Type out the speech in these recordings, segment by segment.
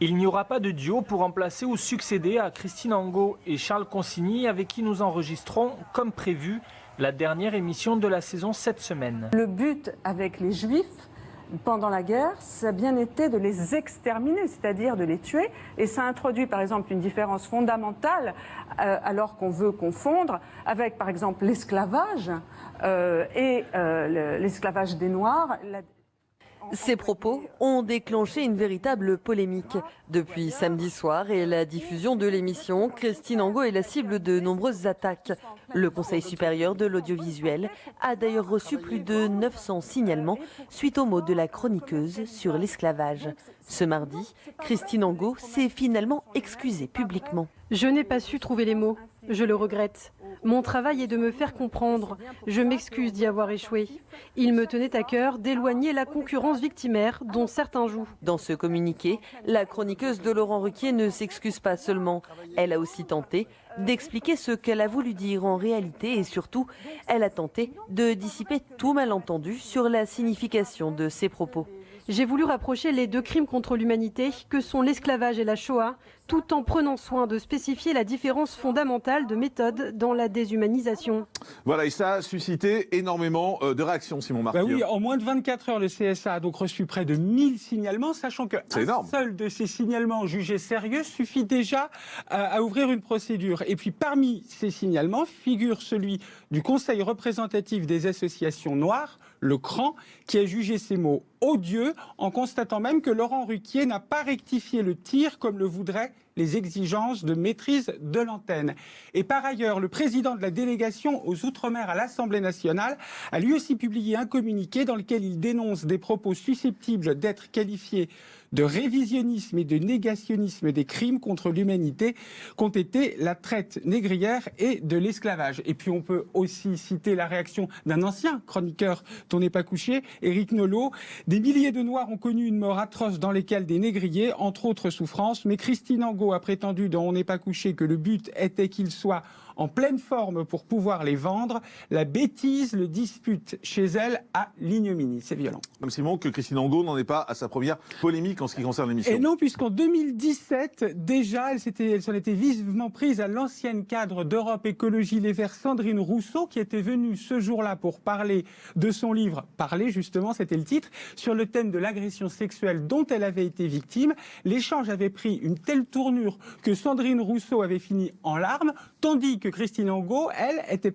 Il n'y aura pas de duo pour remplacer ou succéder à Christine Angot et Charles Consigny, avec qui nous enregistrons, comme prévu, la dernière émission de la saison cette semaine. Le but avec les Juifs, pendant la guerre, ça a bien été de les exterminer, c'est-à-dire de les tuer. Et ça introduit par exemple une différence fondamentale, alors qu'on veut confondre avec par exemple l'esclavage et l'esclavage des Noirs. Ces propos ont déclenché une véritable polémique. Depuis samedi soir et la diffusion de l'émission, Christine Angot est la cible de nombreuses attaques. Le Conseil supérieur de l'audiovisuel a d'ailleurs reçu plus de 900 signalements suite aux mots de la chroniqueuse sur l'esclavage. Ce mardi, Christine Angot s'est finalement excusée publiquement. Je n'ai pas su trouver les mots. Je le regrette. Mon travail est de me faire comprendre. Je m'excuse d'y avoir échoué. Il me tenait à cœur d'éloigner la concurrence victimaire dont certains jouent. Dans ce communiqué, la chroniqueuse de Laurent Ruquier ne s'excuse pas seulement. Elle a aussi tenté d'expliquer ce qu'elle a voulu dire en réalité et surtout, elle a tenté de dissiper tout malentendu sur la signification de ses propos. J'ai voulu rapprocher les deux crimes contre l'humanité que sont l'esclavage et la Shoah, tout en prenant soin de spécifier la différence fondamentale de méthode dans la déshumanisation. Voilà, et ça a suscité énormément de réactions, Simon Martyr. Oui, en moins de 24 heures, le CSA a donc reçu près de 1000 signalements, sachant qu'un seul de ces signalements jugés sérieux suffit déjà à ouvrir une procédure. Et puis parmi ces signalements figure celui du Conseil représentatif des associations noires, le CRAN, qui a jugé ces mots odieux en constatant même que Laurent Ruquier n'a pas rectifié le tir comme le voudraient les exigences de maîtrise de l'antenne. Et par ailleurs, le président de la délégation aux Outre-mer à l'Assemblée nationale a lui aussi publié un communiqué dans lequel il dénonce des propos susceptibles d'être qualifiés de révisionnisme et de négationnisme des crimes contre l'humanité qu'ont été la traite négrière et de l'esclavage. Et puis on peut aussi citer la réaction d'un ancien chroniqueur dont n'est pas couché, Éric Nolot. Des milliers de Noirs ont connu une mort atroce dans lesquelles des négriers, entre autres souffrances, mais Christine Angot a prétendu dans On n'est pas couché que le but était qu'ils soient en pleine forme pour pouvoir les vendre. La bêtise le dispute chez elle à l'ignominie. C'est violent. Même Simon, que Christine Angot n'en est pas à sa première polémique en ce qui concerne l'émission. Et non, puisqu'en 2017, déjà, elle s'en était vivement prise à l'ancienne cadre d'Europe Écologie Les Verts, Sandrine Rousseau, qui était venue ce jour-là pour parler de son livre « Parler », justement, c'était le titre, sur le thème de l'agression sexuelle dont elle avait été victime. L'échange avait pris une telle tournure que Sandrine Rousseau avait fini en larmes, tandis que Christine Angot, elle, était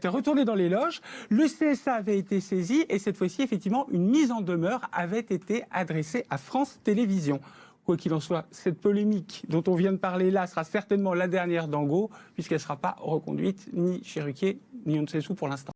retournée dans les loges. Le CSA avait été saisi et cette fois-ci, effectivement, une mise en demeure avait été adressée à France Télévisions. Quoi qu'il en soit, cette polémique dont on vient de parler là sera certainement la dernière d'Angot, puisqu'elle ne sera pas reconduite ni chez Ruquier, ni on ne sait où pour l'instant.